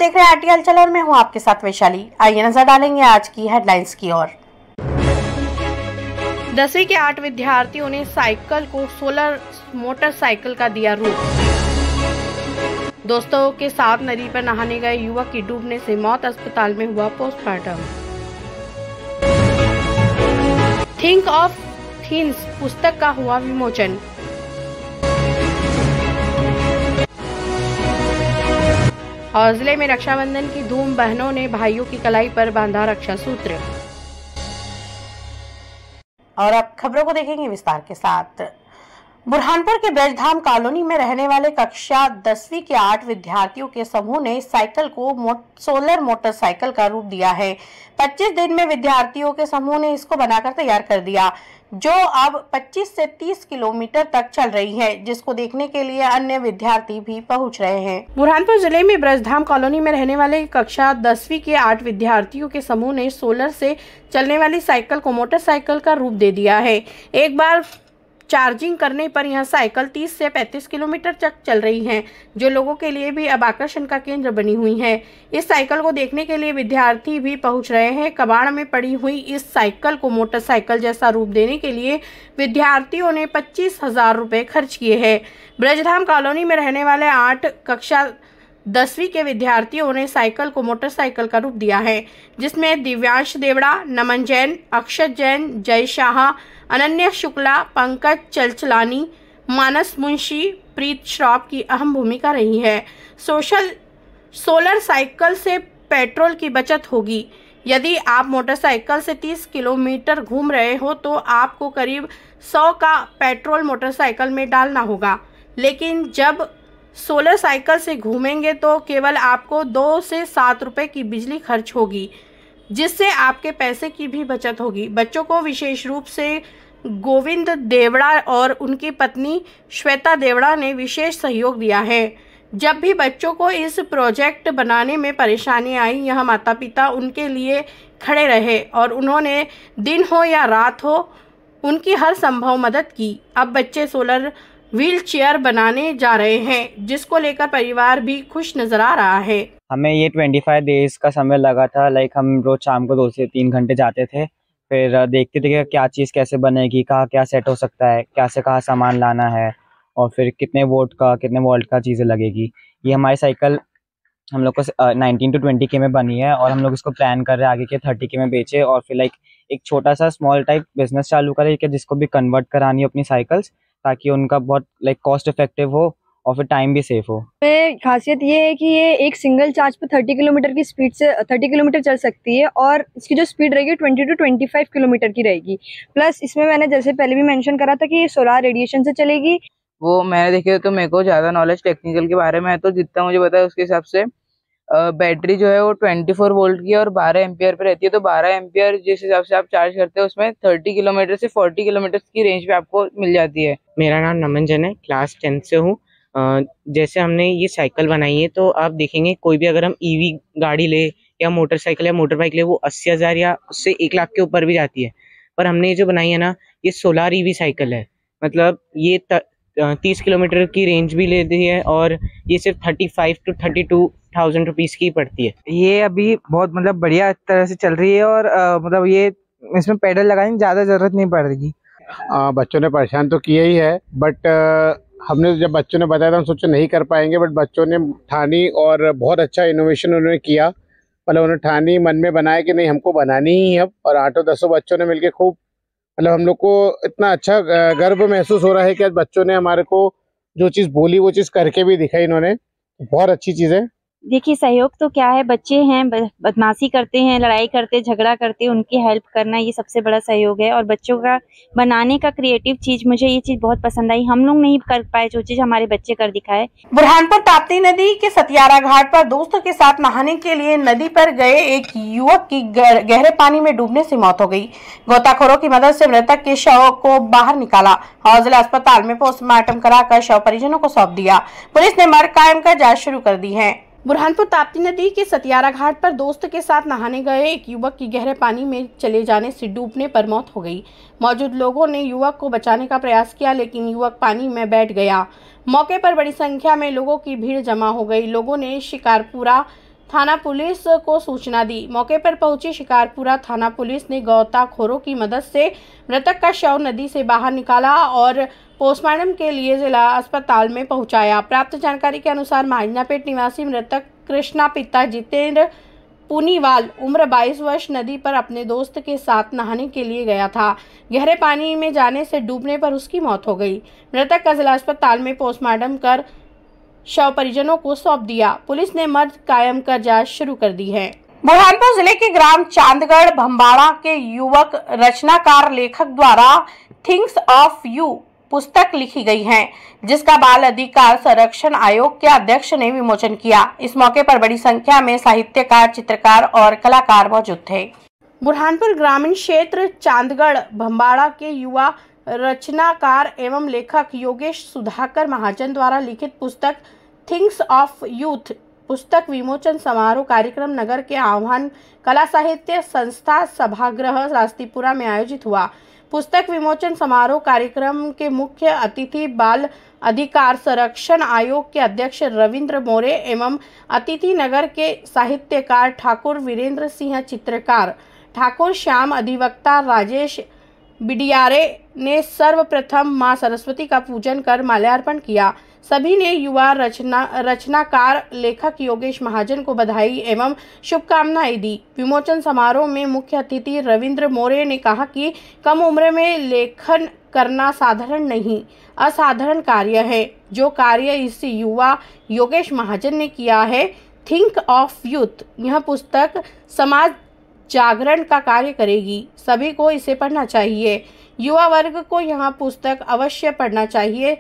देख रहे हैं आरटी हलचल और मैं हूं आपके साथ वैशाली। आइए नजर डालेंगे आज की हेडलाइंस की ओर। 10वीं के 8 विद्यार्थियों ने साइकिल को सोलर मोटरसाइकिल का दिया रूप। दोस्तों के साथ नदी पर नहाने गए युवक की डूबने से मौत, अस्पताल में हुआ पोस्टमार्टम। थिंक ऑफ थिंग्स पुस्तक का हुआ विमोचन। और जिले में रक्षाबंधन की धूम, बहनों ने भाइयों की कलाई पर बांधा रक्षा सूत्र। और अब खबरों को देखेंगे विस्तार के साथ। बुरहानपुर के ब्रजधाम कॉलोनी में रहने वाले कक्षा 10वीं के 8 विद्यार्थियों के समूह ने साइकिल को सोलर मोटरसाइकिल का रूप दिया है। 25 दिन में विद्यार्थियों के समूह ने इसको बनाकर तैयार कर दिया, जो अब 25 से 30 किलोमीटर तक चल रही है, जिसको देखने के लिए अन्य विद्यार्थी भी पहुंच रहे हैं। बुरहानपुर जिले में ब्रजधाम कॉलोनी में रहने वाले कक्षा 10वीं के 8 विद्यार्थियों के समूह ने सोलर से चलने वाली साइकिल को मोटरसाइकिल का रूप दे दिया है। एक बार चार्जिंग करने पर यह साइकिल 30 से 35 किलोमीटर तक चल रही है, जो लोगों के लिए भी अब आकर्षण का केंद्र बनी हुई है। इस साइकिल को देखने के लिए विद्यार्थी भी पहुंच रहे हैं। कबाड़ में पड़ी हुई इस साइकिल को मोटरसाइकिल जैसा रूप देने के लिए विद्यार्थियों ने 25,000 रुपए खर्च किए हैं। ब्रजधाम कॉलोनी में रहने वाले 8 कक्षा 10वीं के विद्यार्थियों ने साइकिल को मोटरसाइकिल का रूप दिया है, जिसमें दिव्यांश देवड़ा, नमन जैन, अक्षत जैन, जय शाह, अनन्या शुक्ला, पंकज चलचलानी, मानस मुंशी, प्रीत श्रॉफ की अहम भूमिका रही है। सोलर साइकिल से पेट्रोल की बचत होगी। यदि आप मोटरसाइकिल से 30 किलोमीटर घूम रहे हो तो आपको करीब 100 का पेट्रोल मोटरसाइकिल में डालना होगा, लेकिन जब सोलर साइकिल से घूमेंगे तो केवल आपको 2 से 7 रुपए की बिजली खर्च होगी, जिससे आपके पैसे की भी बचत होगी। बच्चों को विशेष रूप से गोविंद देवड़ा और उनकी पत्नी श्वेता देवड़ा ने विशेष सहयोग दिया है। जब भी बच्चों को इस प्रोजेक्ट बनाने में परेशानी आई, यह माता पिता उनके लिए खड़े रहे और उन्होंने दिन हो या रात हो उनकी हर संभव मदद की। अब बच्चे सोलर व्हील चेयर बनाने जा रहे हैं, जिसको लेकर परिवार भी खुश नजर आ रहा है। हमें ये 25 डेज का समय लगा था। हम रोज शाम को 2 से 3 घंटे जाते थे, फिर देखते थे कि क्या चीज़ कैसे बनेगी, कहाँ क्या सेट हो सकता है, क्या से कहाँ सामान लाना है और फिर कितने वोल्ट का चीज़ें लगेगी। ये हमारी साइकिल हम लोग को 19 to 20 के में बनी है और हम लोग इसको प्लान कर रहे हैं आगे के 30 के में बेचे और फिर एक छोटा सा स्मॉल टाइप बिजनेस चालू करें कि जिसको भी कन्वर्ट करानी हो अपनी साइकिल्स, ताकि उनका बहुत कॉस्ट इफेक्टिव हो और फिर टाइम भी सेफ हो। खासियत ये है कि ये एक सिंगल चार्ज पे 30 किलोमीटर की स्पीड से 30 किलोमीटर चल सकती है और इसकी जो स्पीड रहेगी 20 to 25 किलोमीटर की रहेगी। प्लस इसमें मैंने जैसे पहले भी मेंशन करा था कि ये सोलार रेडिएशन से चलेगी। वो मैंने देखे तो मेरे को ज़्यादा नॉलेज टेक्निकल के बारे में है, तो जितना मुझे पता है उसके हिसाब से बैटरी जो है वो 24 वोल्ट की और 12 एम्पियर पे रहती है। तो 12 एम्पियर जिस हिसाब से आप चार्ज करते हैं उसमें 30 किलोमीटर से 40 किलोमीटर की रेंज पे आपको मिल जाती है। मेरा नाम नमन जैन है, क्लास 10 से हूँ। जैसे हमने ये साइकिल बनाई है तो आप देखेंगे कोई भी अगर हम ईवी गाड़ी ले या मोटरसाइकिल या मोटर बाइक ले, वो 80,000 या उससे 1 लाख के ऊपर भी जाती है। पर हमने ये जो बनाई है ना, ये सोलार ईवी साइकिल है। मतलब ये 30 किलोमीटर की रेंज भी लेती है और ये सिर्फ 35 to 32,000 रुपीज़ की पड़ती है। ये अभी बहुत बढ़िया तरह से चल रही है और ये इसमें पेडल लगाने की ज़्यादा ज़रूरत नहीं पड़ेगी। बच्चों ने परेशान तो किया ही है, बट हमने जब बच्चों ने बताया था हम सोचे नहीं कर पाएंगे, बट बच्चों ने ठानी और बहुत अच्छा इनोवेशन उन्होंने किया। उन्होंने ठानी मन में बनाया कि नहीं हमको बनानी ही है अब, और 8-10 बच्चों ने मिलकर खूब हम लोग को इतना अच्छा गर्व महसूस हो रहा है कि आज बच्चों ने हमारे को जो चीज़ बोली वो चीज़ करके भी दिखाई। इन्होंने बहुत अच्छी चीज़ है। देखिए सहयोग तो क्या है, बच्चे हैं, बदमाशी करते हैं, लड़ाई करते, झगड़ा करते, उनकी हेल्प करना ये सबसे बड़ा सहयोग है। और बच्चों का बनाने का क्रिएटिव चीज, मुझे ये चीज बहुत पसंद आई। हम लोग नहीं कर पाए जो चीज हमारे बच्चे कर दिखाए। बुरहानपुर ताप्ती नदी के सतियारा घाट पर दोस्तों के साथ नहाने के लिए नदी पर गए एक युवक की गहरे पानी में डूबने से मौत हो गई। गोताखोरों की मदद से मृतक के शव को बाहर निकाला और जिला अस्पताल में पोस्टमार्टम कराकर शव परिजनों को सौंप दिया। पुलिस ने मर्ग कायम कर जाँच शुरू कर दी है। बुरहानपुर ताप्ती नदी के सतियारा घाट पर दोस्त के साथ नहाने गए एक युवक की गहरे पानी में चले जाने से डूबने पर मौत हो गई। मौजूद लोगों ने युवक को बचाने का प्रयास किया, लेकिन युवक पानी में बैठ गया। मौके पर बड़ी संख्या में लोगों की भीड़ जमा हो गई। लोगों ने शिकारपुरा थाना पुलिस को सूचना दी। मौके पर पहुंची शिकारपुरा थाना पुलिस ने गोताखोरों की मदद से मृतक का शव नदी से बाहर निकाला और पोस्टमार्टम के लिए जिला अस्पताल में पहुंचाया। प्राप्त जानकारी के अनुसार महाजनापेट निवासी मृतक कृष्णा पिता जितेंद्र पुनीवाल उम्र 22 वर्ष नदी पर अपने दोस्त के साथ नहाने के लिए गया था। गहरे पानी में जाने से डूबने पर उसकी मौत हो गई। मृतक का जिला अस्पताल में पोस्टमार्टम कर शव परिजनों को सौंप दिया। पुलिस ने मर्ग कायम कर जांच शुरू कर दी है। बुरहानपुर जिले के ग्राम चांदगढ़ भंबाड़ा के युवक रचनाकार लेखक द्वारा थिंग्स ऑफ यू पुस्तक लिखी गई है, जिसका बाल अधिकार संरक्षण आयोग के अध्यक्ष ने विमोचन किया। इस मौके पर बड़ी संख्या में साहित्यकार, चित्रकार और कलाकार मौजूद थे। बुरहानपुर ग्रामीण क्षेत्र चांदगढ़ भंबाड़ा के युवा रचनाकार एवं लेखक योगेश सुधाकर महाजन द्वारा लिखित पुस्तक थिंग्स ऑफ यूथ पुस्तक विमोचन समारोह कार्यक्रम नगर के आह्वान कला साहित्य संस्था सभागृह रास्तीपुरा में आयोजित हुआ। पुस्तक विमोचन समारोह कार्यक्रम के मुख्य अतिथि बाल अधिकार संरक्षण आयोग के अध्यक्ष रविंद्र मोरे एवं अतिथि नगर के साहित्यकार ठाकुर वीरेंद्र सिंह, चित्रकार ठाकुर श्याम, अधिवक्ता राजेश बिडियारे ने सर्वप्रथम मां सरस्वती का पूजन कर माल्यार्पण किया। सभी ने युवा रचनाकार लेखक योगेश महाजन को बधाई एवं शुभकामनाएं दी। विमोचन समारोह में मुख्य अतिथि रविंद्र मोरे ने कहा कि कम उम्र में लेखन करना साधारण नहीं, असाधारण कार्य है। जो कार्य इस युवा योगेश महाजन ने किया है, थिंक ऑफ यूथ, यह पुस्तक समाज जागरण का कार्य करेगी। सभी को इसे पढ़ना चाहिए। युवा वर्ग को यह पुस्तक अवश्य पढ़ना चाहिए,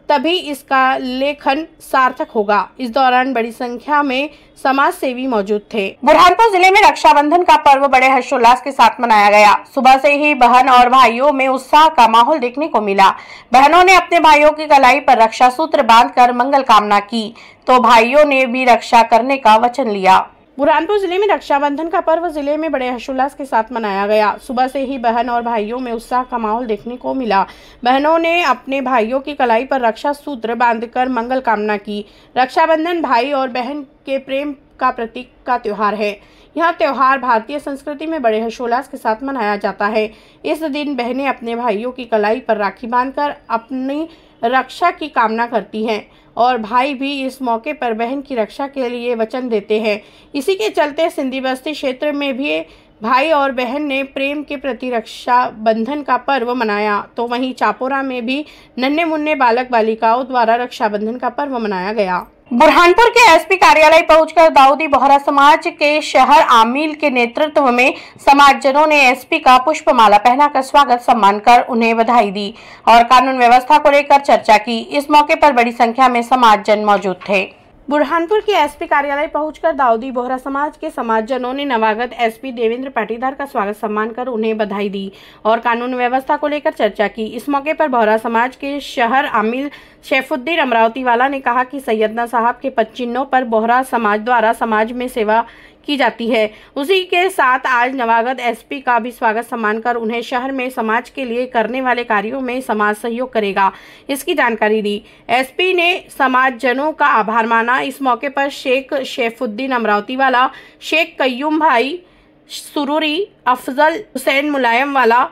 तभी इसका लेखन सार्थक होगा। इस दौरान बड़ी संख्या में समाज सेवी मौजूद थे। बुरहानपुर जिले में रक्षाबंधन का पर्व बड़े हर्षोल्लास के साथ मनाया गया। सुबह से ही बहन और भाइयों में उत्साह का माहौल देखने को मिला। बहनों ने अपने भाइयों की कलाई पर रक्षा सूत्र बांधकर मंगल कामना की, तो भाइयों ने भी रक्षा करने का वचन लिया। बुरहानपुर जिले में रक्षाबंधन का पर्व जिले में बड़े हर्षोल्लास के साथ मनाया गया। सुबह से ही बहन और भाइयों में उत्साह का माहौल देखने को मिला। बहनों ने अपने भाइयों की कलाई पर रक्षा सूत्र बांधकर मंगल कामना की। रक्षाबंधन भाई और बहन के प्रेम का प्रतीक का त्योहार है। यह त्योहार भारतीय संस्कृति में बड़े हर्षोल्लास के साथ मनाया जाता है। इस दिन बहनें अपने भाइयों की कलाई पर राखी बांधकर अपनी रक्षा की कामना करती हैं और भाई भी इस मौके पर बहन की रक्षा के लिए वचन देते हैं। इसी के चलते सिंधी बस्ती क्षेत्र में भी भाई और बहन ने प्रेम के प्रति रक्षा बंधन का पर्व मनाया, तो वहीं चापोरा में भी नन्हे मुन्ने बालक बालिकाओं द्वारा रक्षाबंधन का पर्व मनाया गया। बुरहानपुर के एसपी कार्यालय पहुंचकर दाऊदी बोहरा समाज के शहर आमिल के नेतृत्व में समाजजनों ने एसपी का पुष्पमाला पहनाकर स्वागत सम्मान कर उन्हें बधाई दी और कानून व्यवस्था को लेकर चर्चा की। इस मौके पर बड़ी संख्या में समाजजन मौजूद थे। बुरहानपुर के एसपी कार्यालय पहुंचकर दाऊदी बोहरा समाज के समाजजनों ने नवागत एसपी देवेंद्र पाटीदार का स्वागत सम्मान कर उन्हें बधाई दी और कानून व्यवस्था को लेकर चर्चा की। इस मौके पर बोहरा समाज के शहर आमिल शेफुद्दीन अमरावती वाला ने कहा कि सैयदना साहब के पदचिन्हों पर बोहरा समाज द्वारा समाज में सेवा की जाती है। उसी के साथ आज नवागत एसपी का भी स्वागत सम्मान कर उन्हें शहर में समाज के लिए करने वाले कार्यों में समाज सहयोग करेगा, इसकी जानकारी दी। एसपी ने समाजजनों का आभार माना। इस मौके पर शेख शेफुद्दीन अमरावती वाला, शेख कयूम भाई सुरूरी, अफजल हुसैन मुलायम वाला,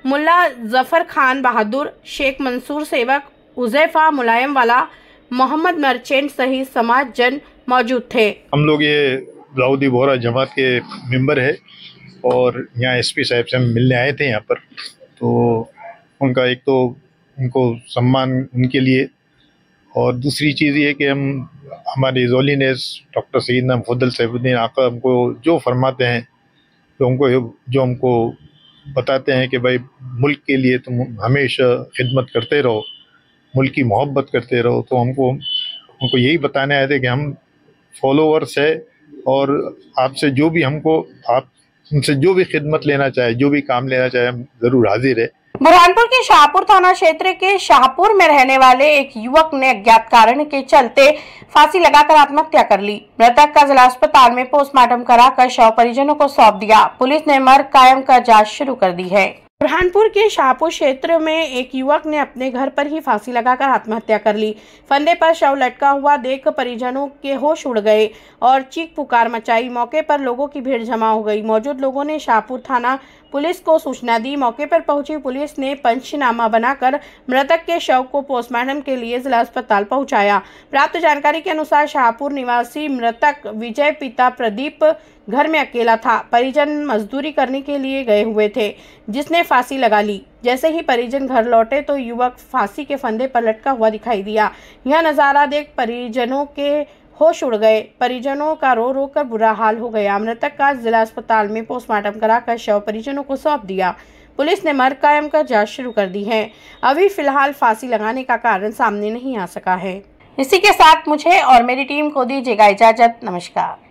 मुल्ला जफर खान बहादुर, शेख मंसूर सेवक, उजैफा मुलायम वाला, मोहम्मद मर्चेंट सहित समाजजन मौजूद थे। हम लोग ये दाऊदी बोहरा जमात के मेंबर है और यहाँ एसपी साहब से हम मिलने आए थे यहाँ पर, तो उनका एक तो उनको सम्मान उनके लिए, और दूसरी चीज़ ये कि हम हमारे ज़ोलिनेस डॉक्टर सैयदना मुफद्दल सैफुद्दीन आका हमको जो फरमाते हैं, जो हमको बताते हैं कि भाई मुल्क के लिए तुम हमेशा खिदमत करते रहो, मुल्क की मोहब्बत करते रहो, तो उनको यही बताने आए थे कि हम फॉलोअर्स है और आपसे जो भी आप उनसे जो भी खिदमत लेना चाहे, जो भी काम लेना चाहे, हम जरूर हाजिर है। बुरहानपुर के शाहपुर थाना क्षेत्र के शाहपुर में रहने वाले एक युवक ने अज्ञात कारण के चलते फांसी लगाकर आत्महत्या कर ली। मृतक का जिला अस्पताल में पोस्टमार्टम कराकर शव परिजनों को सौंप दिया। पुलिस ने मर्ग कायम कर जांच शुरू कर दी है। बुरहानपुर के शाहपुर क्षेत्र में एक युवक ने अपने घर पर ही फांसी लगाकर आत्महत्या कर ली। फंदे पर शव लटका हुआ देख परिजनों के होश उड़ गए और चीख पुकार मचाई। मौके पर लोगों की भीड़ जमा हो गई। मौजूद लोगों ने शाहपुर थाना पुलिस को सूचना दी। मौके पर पहुंची पुलिस ने पंचनामा बनाकर मृतक के शव को पोस्टमार्टम के लिए जिला अस्पताल पहुंचाया। प्राप्त जानकारी के अनुसार शाहपुर निवासी मृतक विजय पिता प्रदीप घर में अकेला था। परिजन मजदूरी करने के लिए गए हुए थे, जिसने फांसी लगा ली। जैसे ही परिजन घर लौटे तो युवक फांसी के फंदे पर लटका हुआ दिखाई दिया। यह नज़ारा देख परिजनों के होश उड़ गए। परिजनों का रो रो कर बुरा हाल हो गया। मृतक का जिला अस्पताल में पोस्टमार्टम कराकर शव परिजनों को सौंप दिया। पुलिस ने मर्ग कायम कर जांच शुरू कर दी है। अभी फिलहाल फांसी लगाने का कारण सामने नहीं आ सका है। इसी के साथ मुझे और मेरी टीम को दीजिएगा इजाजत। नमस्कार।